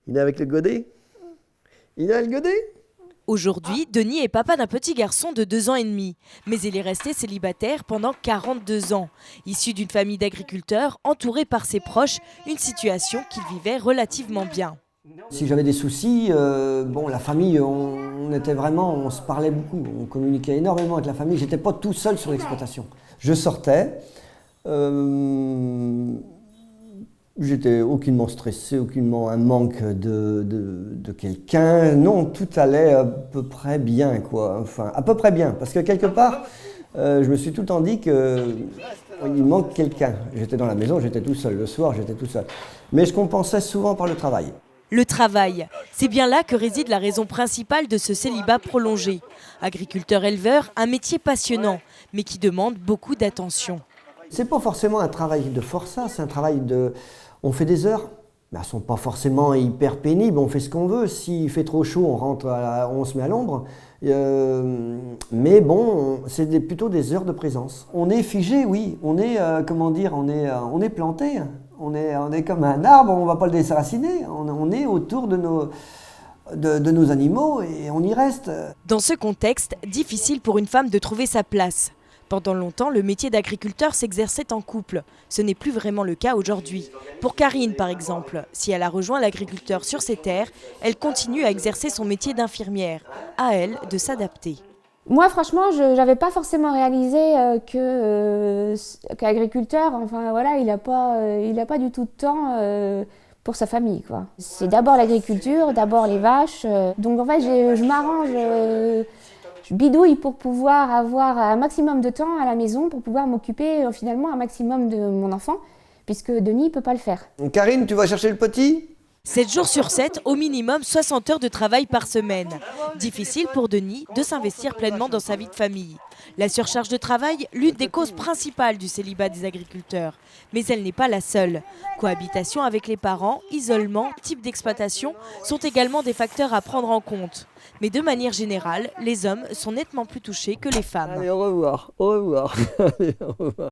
Il est avec le godet? Il a le godet? Aujourd'hui, Denis est papa d'un petit garçon de 2 ans et demi. Mais il est resté célibataire pendant 42 ans. Issu d'une famille d'agriculteurs, entouré par ses proches, une situation qu'il vivait relativement bien. Si j'avais des soucis, bon, la famille, on était vraiment, on se parlait beaucoup, on communiquait énormément avec la famille. J'étais pas tout seul sur l'exploitation. Je sortais, j'étais aucunement stressé, aucunement un manque de quelqu'un. Non, tout allait à peu près bien, quoi. Enfin, à peu près bien, parce que quelque part, je me suis tout le temps dit qu'il manque quelqu'un. J'étais dans la maison, j'étais tout seul. Le soir, j'étais tout seul. Mais je compensais souvent par le travail. Le travail, c'est bien là que réside la raison principale de ce célibat prolongé. Agriculteur-éleveur, un métier passionnant, mais qui demande beaucoup d'attention. C'est pas forcément un travail de forçat, c'est un travail de... On fait des heures, mais elles sont pas forcément hyper pénibles, on fait ce qu'on veut. S'il fait trop chaud, on rentre, on se met à l'ombre. Mais bon, c'est plutôt des heures de présence. On est figé, oui. On est, comment dire, on est planté. On est comme un arbre, on ne va pas le déraciner. On est autour de nos animaux et on y reste. Dans ce contexte, difficile pour une femme de trouver sa place. Pendant longtemps, le métier d'agriculteur s'exerçait en couple. Ce n'est plus vraiment le cas aujourd'hui. Pour Karine, par exemple, si elle a rejoint l'agriculteur sur ses terres, elle continue à exercer son métier d'infirmière. À elle de s'adapter. Moi, franchement, je n'avais pas forcément réalisé qu'agriculteur, enfin voilà, il n'a pas du tout de temps pour sa famille, quoi. C'est d'abord l'agriculture, d'abord les vaches. Donc en fait, je m'arrange, je bidouille pour pouvoir avoir un maximum de temps à la maison, pour pouvoir m'occuper finalement un maximum de mon enfant, puisque Denis ne peut pas le faire. Karine, tu vas chercher le petit ? 7 jours sur 7, au minimum 60 heures de travail par semaine. Difficile pour Denis de s'investir pleinement dans sa vie de famille. La surcharge de travail, l'une des causes principales du célibat des agriculteurs. Mais elle n'est pas la seule. Cohabitation avec les parents, isolement, type d'exploitation sont également des facteurs à prendre en compte. Mais de manière générale, les hommes sont nettement plus touchés que les femmes. Allez, au revoir, au revoir. Allez, au revoir.